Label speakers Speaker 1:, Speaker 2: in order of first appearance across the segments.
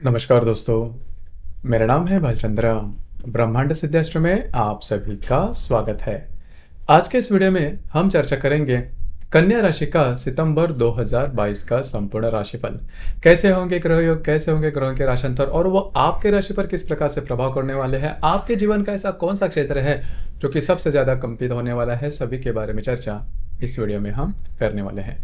Speaker 1: नमस्कार दोस्तों, मेरा नाम है भालचंद्र। ब्रह्मांड सिद्धाश्रम में आप सभी का स्वागत है। आज के इस वीडियो में हम चर्चा करेंगे कन्या राशि का सितंबर 2022 का संपूर्ण राशिफल। कैसे होंगे ग्रह योग, कैसे होंगे ग्रहों के राशिअंतर और वो आपके राशि पर किस प्रकार से प्रभाव करने वाले हैं। आपके जीवन का ऐसा कौन सा क्षेत्र है जो कि सबसे ज्यादा कंपित होने वाला है, सभी के बारे में चर्चा इस वीडियो में हम करने वाले हैं।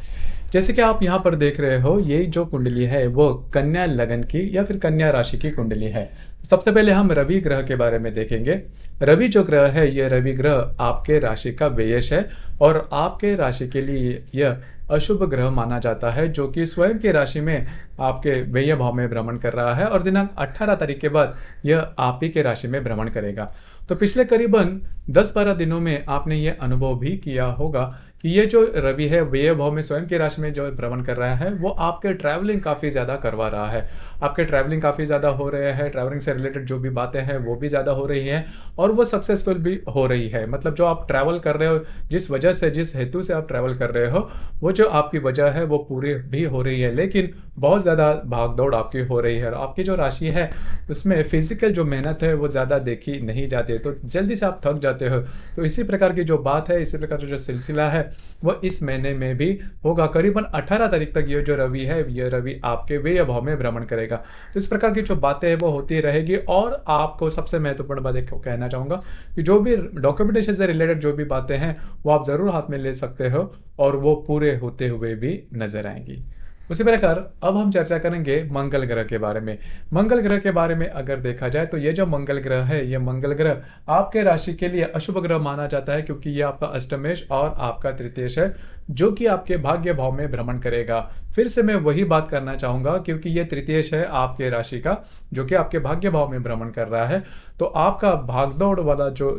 Speaker 1: जैसे कि आप यहाँ पर देख रहे हो, ये जो कुंडली है वो कन्या लगन की या फिर कन्या राशि की कुंडली है। सबसे पहले हम रवि ग्रह के बारे में देखेंगे। रवि जो ग्रह है, ये रवि ग्रह आपके राशि का व्ययश है और आपके राशि के लिए यह अशुभ ग्रह माना जाता है, जो कि स्वयं की राशि में आपके व्यय भाव में भ्रमण कर रहा है और दिनांक 18 तारीख के बाद यह आप ही के राशि में भ्रमण करेगा। तो पिछले करीबन 10-12 दिनों में आपने ये अनुभव भी किया होगा कि ये जो रवि है व्यय भाव में स्वयं की राशि में जो भ्रमण कर रहा है, वो आपके ट्रैवलिंग काफ़ी ज़्यादा करवा रहा है। आपके ट्रैवलिंग काफ़ी ज़्यादा हो रहे हैं, ट्रैवलिंग से रिलेटेड जो भी बातें हैं वो भी ज़्यादा हो रही हैं और वो सक्सेसफुल भी हो रही है। मतलब जो आप ट्रैवल कर रहे हो, जिस वजह से, जिस हेतु से आप ट्रैवल कर रहे हो, वो जो आपकी वजह है वो पूरी भी हो रही है, लेकिन बहुत ज़्यादा भाग-दौड़ आपकी हो रही है और आपकी जो राशि है उसमें फिजिकल जो मेहनत है वो ज़्यादा देखी नहीं जाती है, तो जल्दी से आप थक जाते हो। तो इसी प्रकार की जो बात है, इसी प्रकार का जो सिलसिला है वो इस महीने में भी होगा। करीबन 18 तारीख तक ये जो रवि है, ये रवि आपके व्यय भाव में भ्रमण करेगा। तो इस प्रकार की जो बातें हैं वो होती रहेगी और आपको सबसे महत्वपूर्ण बात एक कहना चाहूँगा कि जो भी डॉक्यूमेंटेशन से रिलेटेड जो भी बातें हैं वो आप ज़रूर हाथ में ले सकते हो और वो पूरे होते हुए भी नज़र आएँगी। उसी प्रकार अब हम चर्चा करेंगे मंगल ग्रह के बारे में। मंगल ग्रह के बारे में अगर देखा जाए तो ये जो मंगल ग्रह है, ये मंगल ग्रह आपके राशि के लिए अशुभ ग्रह माना जाता है, क्योंकि ये आपका अष्टमेश और आपका तृतीयेश है, जो कि आपके भाग्य भाव में भ्रमण करेगा। फिर से मैं वही बात करना चाहूंगा, क्योंकि ये तृतीयेश है आपके राशि का, जो कि आपके भाग्य भाव में भ्रमण कर रहा है। तो आपका भागदौड़ वाला जो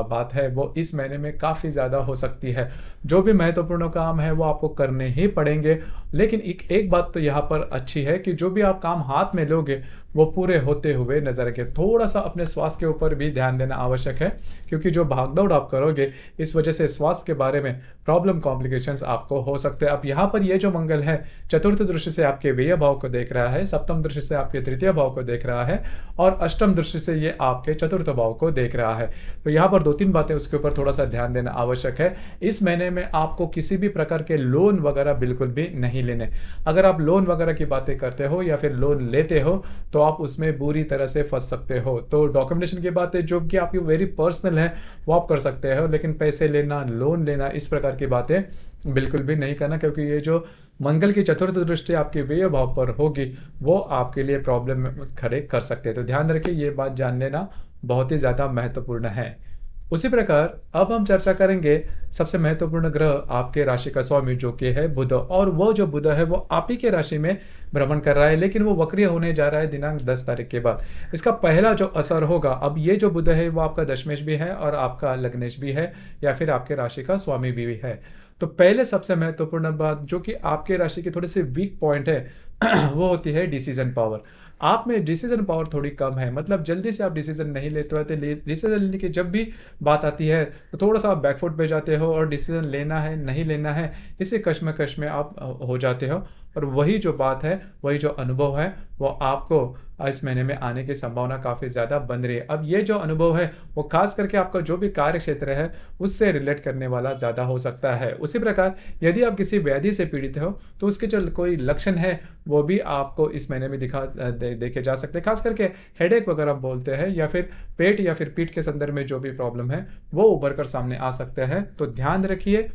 Speaker 1: बात है वो इस महीने में काफी ज्यादा हो सकती है। जो भी महत्वपूर्ण काम है वो आपको करने ही पड़ेंगे, लेकिन एक बात तो यहाँ पर अच्छी है कि जो भी आप काम हाथ में लोगे वो पूरे होते हुए नजर आएंगे। थोड़ा सा अपने स्वास्थ्य के ऊपर भी ध्यान देना आवश्यक है, क्योंकि जो भागदौड़ आप करोगे इस वजह से स्वास्थ्य के बारे में प्रॉब्लम कॉम्प्लिकेशंस आपको हो सकते हैं। अब यहाँ पर ये जो मंगल है चतुर्थ दृष्टि से आपके व्यय भाव को देख रहा है, सप्तम दृष्टि से आपके तृतीय भाव को देख रहा है और अष्टम दृष्टि से ये आपके चतुर्थ भाव को देख रहा है। तो यहाँ पर 2-3 बातें उसके ऊपर थोड़ा सा ध्यान देना आवश्यक है। इस महीने में आपको किसी भी प्रकार के लोन वगैरह बिल्कुल भी नहीं लेने। अगर आप लोन वगैरह की बातें करते हो या फिर लोन लेते हो तो आप उसमें बुरी तरह से फंस सकते हो। तो डॉक्यूमेंटेशन की बातें जो कि आपकी वेरी पर्सनल है वो आप कर सकते हो, लेकिन पैसे लेना, लोन लेना, इस प्रकार की बातें बिल्कुल भी नहीं करना, क्योंकि ये जो मंगल की चतुर्थ दृष्टि आपके व्यय भाव पर होगी वो आपके लिए प्रॉब्लम खड़े कर सकते हैं। तो ध्यान रखिए, ये बात जान लेना बहुत ही ज्यादा महत्वपूर्ण है। उसी प्रकार अब हम चर्चा करेंगे सबसे महत्वपूर्ण ग्रह आपके राशि का स्वामी, जो कि है बुध। और वो जो बुध है वो आप ही के राशि में भ्रमण कर रहा है, लेकिन वो वक्रीय होने जा रहा है दिनांक 10 तारीख के बाद। इसका पहला जो असर होगा, अब ये जो बुध है वो आपका दशमेश भी है और आपका लग्नेश भी है या फिर आपके राशि का स्वामी भी है। तो पहले सबसे महत्वपूर्ण बात जो कि आपके राशि की थोड़ी सी वीक पॉइंट है वो होती है डिसीजन पावर। आप में डिसीजन पावर थोड़ी कम है, मतलब जल्दी से आप डिसीजन नहीं लेते हो। डिसीजन लेने की जब भी बात आती है तो थोड़ा सा आप बैकफुट पे जाते हो और डिसीजन लेना है नहीं लेना है इसी कश्मकश में आप हो जाते हो। और वही जो बात है, वही जो अनुभव है वो आपको इस महीने में आने की संभावना काफी ज्यादा बन रही है। अब ये जो अनुभव है वो खास करके आपका जो भी कार्य क्षेत्र है उससे रिलेट करने वाला ज्यादा हो सकता है। उसी प्रकार यदि आप किसी व्याधि से पीड़ित हो तो उसके जो कोई लक्षण है वो भी आपको इस महीने में देखे जा सकते हैं। खास करके हेडेक वगैरह बोलते हैं या फिर पेट या फिर पीठ के संदर्भ में जो भी प्रॉब्लम है वो उभर कर सामने आ सकते हैं। तो ध्यान रखिए,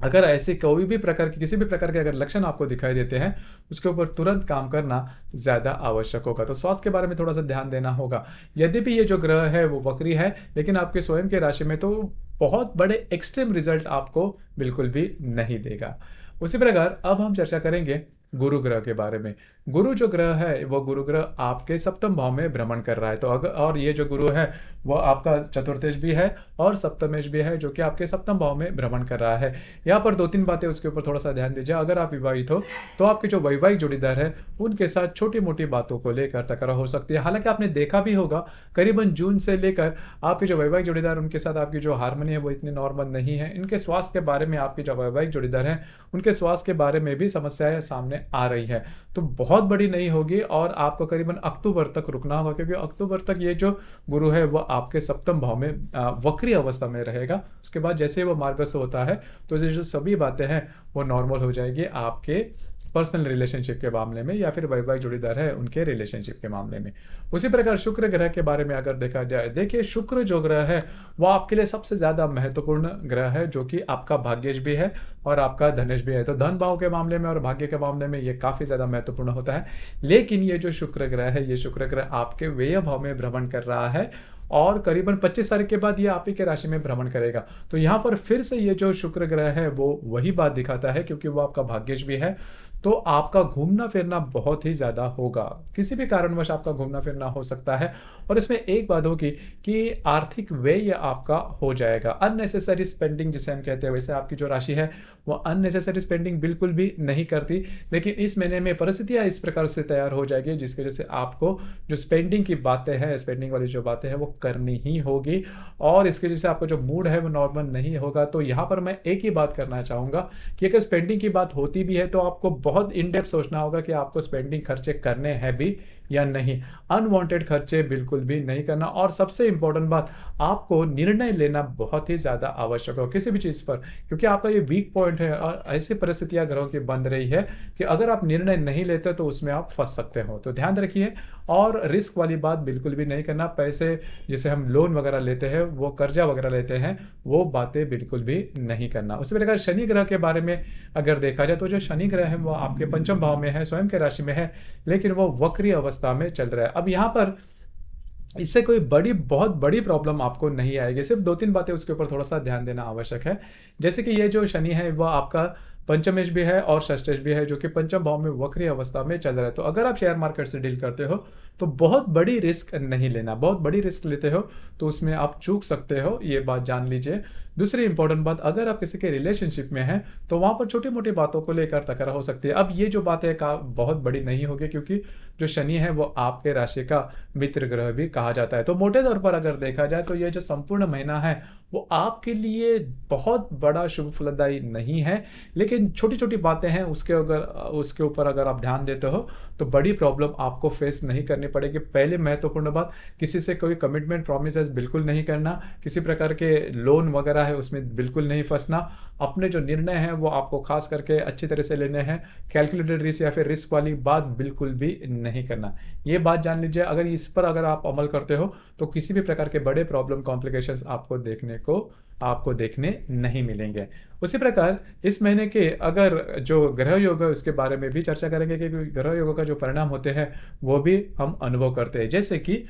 Speaker 1: अगर ऐसे कोई भी प्रकार की, किसी भी प्रकार के अगर लक्षण आपको दिखाई देते हैं उसके ऊपर तुरंत काम करना ज्यादा आवश्यक होगा। तो स्वास्थ्य के बारे में थोड़ा सा ध्यान देना होगा। यदि भी ये जो ग्रह है वो वक्री है, लेकिन आपके स्वयं के राशि में तो बहुत बड़े एक्सट्रीम रिजल्ट आपको बिल्कुल भी नहीं देगा। उसी प्रकार अब हम चर्चा करेंगे गुरु ग्रह के बारे में। गुरु जो ग्रह है वो गुरु ग्रह आपके सप्तम भाव में भ्रमण कर रहा है। तो अगर, और ये जो गुरु है वो आपका चतुर्थेश भी है और सप्तमेश भी है, जो कि आपके सप्तम भाव में भ्रमण कर रहा है। यहाँ पर 2-3 बातें उसके ऊपर थोड़ा सा ध्यान दीजिए। अगर आप विवाहित हो तो आपके जो वैवाहिक जोड़ीदार है उनके साथ छोटी मोटी बातों को लेकर तकरार हो सकती है। हालांकि आपने देखा भी होगा करीबन जून से लेकर आपके जो वैवाहिक जोड़ीदार उनके साथ आपकी जो हारमोनी है वो इतनी नॉर्मल नहीं है। इनके स्वास्थ्य के बारे में, आपके जो वैवाहिक जोड़ीदार हैं उनके स्वास्थ्य के बारे में भी समस्याएं सामने आ रही है, तो बहुत बड़ी नहीं होगी और आपको करीबन अक्टूबर तक रुकना होगा, क्योंकि अक्टूबर तक ये जो गुरु है वो आपके सप्तम भाव में वक्री अवस्था में रहेगा। उसके बाद जैसे ही वो मार्गस्थ होता है तो ये जो सभी बातें हैं वो नॉर्मल हो जाएगी आपके पर्सनल रिलेशनशिप के मामले में या फिर वैवाहिक जोड़ीदार है उनके रिलेशनशिप के मामले में। उसी प्रकार शुक्र ग्रह के बारे में अगर देखा जाए, देखिए शुक्र जो ग्रह है वो आपके लिए सबसे ज्यादा महत्वपूर्ण ग्रह है, जो कि आपका भाग्येश भी है और आपका धनेश भी है। तो धन भाव के मामले में और भाग्य के मामले में ये काफी ज्यादा महत्वपूर्ण होता है। लेकिन ये जो शुक्र ग्रह है, ये शुक्र ग्रह आपके व्यय भाव में भ्रमण कर रहा है और करीबन 25 तारीख के बाद ये आप ही के राशि में भ्रमण करेगा। तो यहाँ पर फिर से ये जो शुक्र ग्रह है वो वही बात दिखाता है, क्योंकि वो आपका भाग्येश भी है। तो आपका घूमना फिरना बहुत ही ज्यादा होगा, किसी भी कारणवश आपका घूमना फिरना हो सकता है। और इसमें एक बात होगी कि आर्थिक व्यय आपका हो जाएगा, अननेसेसरी स्पेंडिंग जिसे हम कहते हैं। वैसे आपकी जो राशि है वो अननेसेसरी स्पेंडिंग बिल्कुल भी नहीं करती, लेकिन इस महीने में परिस्थितियां इस प्रकार से तैयार हो जाएगी जिसकी वजह से आपको जो स्पेंडिंग की बातें हैं, स्पेंडिंग वाली जो बातें हैं वो करनी ही होगी और इसकी वजह से आपका जो मूड है वो नॉर्मल नहीं होगा। तो यहाँ पर मैं एक ही बात करना चाहूंगा कि अगर स्पेंडिंग की बात होती भी है तो आपको बहुत इन डेप्थ सोचना होगा कि आपको स्पेंडिंग खर्चे करने हैं भी या नहीं। अनवांटेड खर्चे बिल्कुल भी नहीं करना। और सबसे इंपॉर्टेंट बात, आपको निर्णय लेना बहुत ही ज्यादा आवश्यक हो किसी भी चीज पर, क्योंकि आपका ये वीक पॉइंट है और ऐसी परिस्थितियां ग्रहों की बन रही है कि अगर आप निर्णय नहीं लेते तो उसमें आप फंस सकते हो। तो ध्यान रखिए और रिस्क वाली बात बिल्कुल भी नहीं करना। पैसे जिसे हम लोन वगैरह लेते हैं, वो कर्जा वगैरह लेते हैं, वो बातें बिल्कुल भी नहीं करना। उसी प्रकार शनि ग्रह के बारे में अगर देखा जाए तो जो शनि ग्रह है वो आपके पंचम भाव में है, स्वयं के राशि में है, लेकिन वो वक्री अवस्था में चल रहा है। अब यहाँ पर इससे कोई बहुत बड़ी प्रॉब्लम आपको नहीं आएगी, सिर्फ दो तीन बातें उसके ऊपर थोड़ा सा ध्यान देना आवश्यक है। जैसे कि ये जो शनि है वह आपका पंचमेश भी है और षष्ठेश भी है, जो कि पंचम भाव में वक्री अवस्था में चल रहा है। तो अगर आप शेयर मार्केट से डील करते हो तो बहुत बड़ी रिस्क नहीं लेना। बहुत बड़ी रिस्क लेते हो तो उसमें आप चूक सकते हो, ये बात जान लीजिए। दूसरी इंपॉर्टेंट बात, अगर आप किसी के रिलेशनशिप में हैं तो वहां पर छोटी मोटी बातों को लेकर तकरार हो सकती है। अब ये जो बात है बहुत बड़ी नहीं होगी, क्योंकि जो शनि है वो आपके राशि का मित्र ग्रह भी कहा जाता है। तो मोटे तौर पर अगर देखा जाए तो ये जो संपूर्ण महीना है वो आपके लिए बहुत बड़ा शुभ फलदायी नहीं है, लेकिन छोटी छोटी बातें हैं उसके ऊपर अगर आप ध्यान देते हो तो बड़ी प्रॉब्लम आपको फेस नहीं करनी पड़ेगी। पहले महत्वपूर्ण बात, किसी से कोई कमिटमेंट प्रोमिस बिल्कुल नहीं करना, किसी प्रकार के लोन वगैरह है उसमें बिल्कुल नहीं फंसना। अपने जो निर्णय हैं वो आपको खास करके अच्छी तरह से लेने हैं, कैलकुलेटेड रिस्क या फिर रिस्क वाली बात बिल्कुल भी नहीं करना। ये बात जान लीजिए, अगर इस पर अगर आप अमल करते हो तो किसी भी प्रकार के बड़े प्रॉब्लम कॉम्प्लिकेशंस आपको देखने नहीं मिलेंगे। उसी प्रकार इस महीने के अगर जो ग्रह योग है उसके बारे में भी चर्चा करेंगे कि ग्रह योग का जो परिणाम होते हैं वो भी हम अनुभव करते हैं। जैसे कि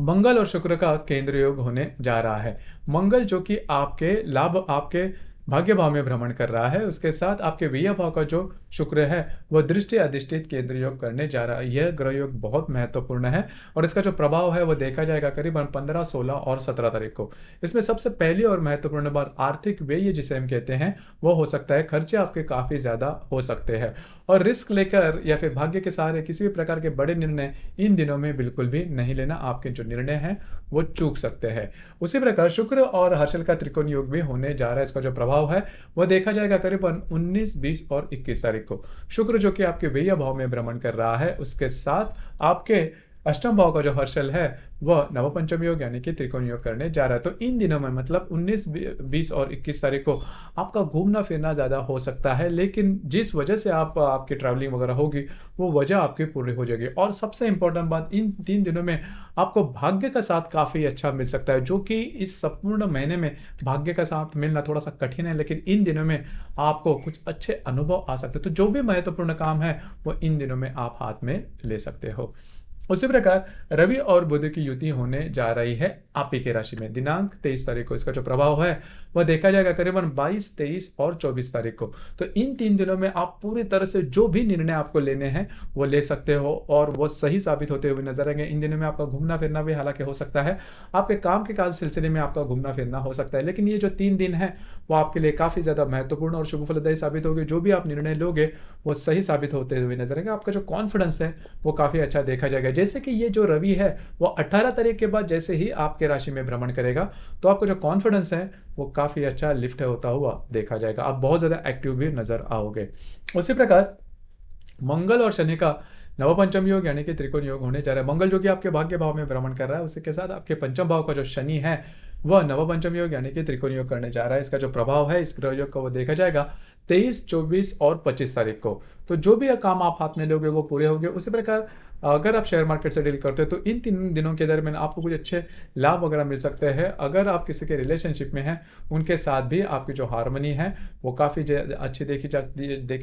Speaker 1: मंगल और शुक्र का केंद्र योग होने जा रहा है। मंगल जो कि आपके भाग्य भाव में भ्रमण कर रहा है, उसके साथ आपके व्यय भाव का जो शुक्र है वह दृष्टि अधिष्ठित केंद्र योग करने जा रहा है। यह ग्रह योग बहुत महत्वपूर्ण है और इसका जो प्रभाव है वो देखा जाएगा करीबन 15, 16 और 17 तारीख को। इसमें सबसे पहली और महत्वपूर्ण बात, आर्थिक व्यय जिसे हम कहते हैं वो हो सकता है, खर्चे आपके काफी ज्यादा हो सकते हैं और रिस्क लेकर या फिर भाग्य के सहारे किसी भी प्रकार के बड़े निर्णय इन दिनों में बिल्कुल भी नहीं लेना। आपके जो निर्णय हैं वो चूक सकते हैं। उसी प्रकार शुक्र और हर्षल का त्रिकोण योग भी होने जा रहा है। इसका जो प्रभाव है वो देखा जाएगा करीबन 19, 20 और 21 तारीख को। शुक्र जो कि आपके व्यय भाव में भ्रमण कर रहा है, उसके साथ आपके अष्टम भाव का जो हर्षल है वह नवपंचम योग यानी कि त्रिकोण योग करने जा रहा है। तो इन दिनों में मतलब 19, 20 और 21 तारीख को आपका घूमना फिरना ज्यादा हो सकता है, लेकिन जिस वजह से आपकी ट्रैवलिंग वगैरह होगी वो वजह आपकी पूरी हो जाएगी। और सबसे इंपॉर्टेंट बात, इन 3 दिनों में आपको भाग्य का साथ काफी अच्छा मिल सकता है, जो कि इस संपूर्ण महीने में भाग्य का साथ मिलना थोड़ा सा कठिन है, लेकिन इन दिनों में आपको कुछ अच्छे अनुभव आ सकते हैं। तो जो भी महत्वपूर्ण काम है वो इन दिनों में आप हाथ में ले सकते हो। उसी प्रकार रवि और बुध की युति होने जा रही है आप ही के राशि में दिनांक 23 तारीख को। इसका जो प्रभाव है वह देखा जाएगा करीबन 22, 23 और 24 तारीख को। तो इन 3 दिनों में आप पूरी तरह से जो भी निर्णय आपको लेने हैं वो ले सकते हो और वो सही साबित होते हुए नजर आएंगे। इन दिनों में आपका घूमना फिरना भी हालांकि हो सकता है, आपके काम के काज सिलसिले में आपका घूमना फिरना हो सकता है, लेकिन ये जो 3 दिन है वो आपके लिए काफी ज्यादा महत्वपूर्ण और शुभ फलदायी साबित होगी। जो भी आप निर्णय लोगे वो सही साबित होते हुए नजर आएंगे। आपका जो कॉन्फिडेंस है वो काफी अच्छा देखा जाएगा। जैसे कि ये जो रवि है वो 18 तारीख के बाद जैसे ही आपके राशि में भ्रमण करेगा तो आपका जो कॉन्फिडेंस है वो काफी अच्छा लिफ्ट होता हुआ देखा जाएगा। आप बहुत ज्यादा एक्टिव भी नजर आओगे। उसी प्रकार मंगल और शनि का नवपंचम योग यानी कि त्रिकोण योग होने जा रहा है। मंगल जो कि आपके भाग्य भाव में भ्रमण कर रहा है, उसी के साथ आपके पंचम भाव का जो शनि है वह नवपंचम योग यानी कि त्रिकोण योग करने जा रहा है। इसका जो प्रभाव है इस योग का वो देखा जाएगा 23, 24 और 25 तारीख को। तो जो भी काम आप हाथ में लोगे वो पूरे होंगे। उसी प्रकार अगर आप शेयर मार्केट से डील करते हो तो इन 3 दिनों के दरमियान आपको कुछ अच्छे लाभ वगैरह मिल सकते हैं। अगर आप किसी के रिलेशनशिप में हैं उनके साथ भी आपकी जो हारमोनी है वो काफ़ी अच्छी देखी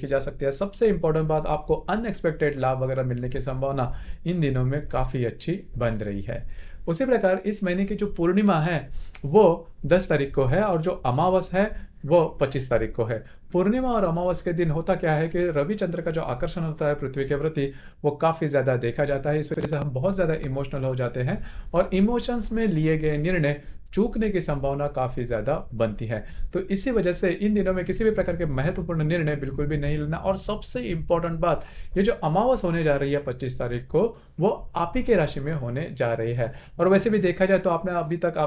Speaker 1: जा सकती है। सबसे इंपॉर्टेंट बात, आपको अनएक्सपेक्टेड लाभ वगैरह मिलने की संभावना इन दिनों में काफ़ी अच्छी बन रही है। उसी प्रकार इस महीने की जो पूर्णिमा है वो 10 तारीख को है और जो अमावस है वो 25 तारीख को है। पूर्णिमा और अमावस के दिन होता क्या है कि रवि चंद्र का जो आकर्षण होता है पृथ्वी के प्रति वो काफ़ी ज़्यादा देखा जाता है। इस वजह से हम बहुत ज़्यादा इमोशनल हो जाते हैं और इमोशंस में लिए गए निर्णय चूकने की संभावना काफ़ी ज़्यादा बनती है। तो इसी वजह से इन दिनों में किसी भी प्रकार के महत्वपूर्ण निर्णय बिल्कुल भी नहीं लेना। और सबसे इंपॉर्टेंट बात, ये जो अमावस होने जा रही है 25 तारीख को, वो आप ही के राशि में होने जा रही है। और वैसे भी देखा जाए तो आपने अभी तक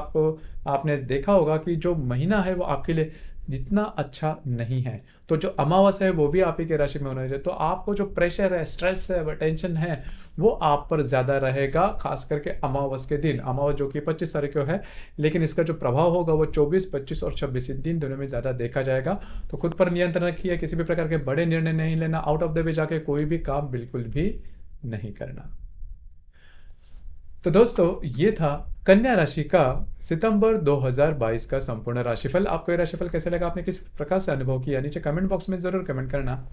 Speaker 1: आपने देखा होगा कि जो महीना है वो आपके लिए जितना अच्छा नहीं है। तो जो अमावस है वो भी आप ही के राशि में होना चाहिए। तो आपको जो प्रेशर है, स्ट्रेस है, टेंशन है वो आप पर ज्यादा रहेगा, खास करके अमावस के दिन। अमावस जो कि 25 तारीख को है, लेकिन इसका जो प्रभाव होगा वो 24, 25 और 26 इन 3 दिनों में ज्यादा देखा जाएगा। तो खुद पर नियंत्रण रखिए, किसी भी प्रकार के बड़े निर्णय नहीं लेना, आउट ऑफ द वे जाके कोई भी काम बिल्कुल भी नहीं करना। तो दोस्तों ये था कन्या राशि का सितंबर 2022 का संपूर्ण राशिफल। आपको ये राशिफल कैसे लगा, आपने किस प्रकार से अनुभव किया, नीचे कमेंट बॉक्स में जरूर कमेंट करना।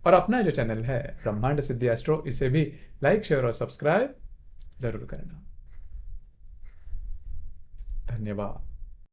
Speaker 1: और अपना जो चैनल है ब्रह्मांड सिद्धि एस्ट्रो, इसे भी लाइक, शेयर और सब्सक्राइब जरूर करना। धन्यवाद।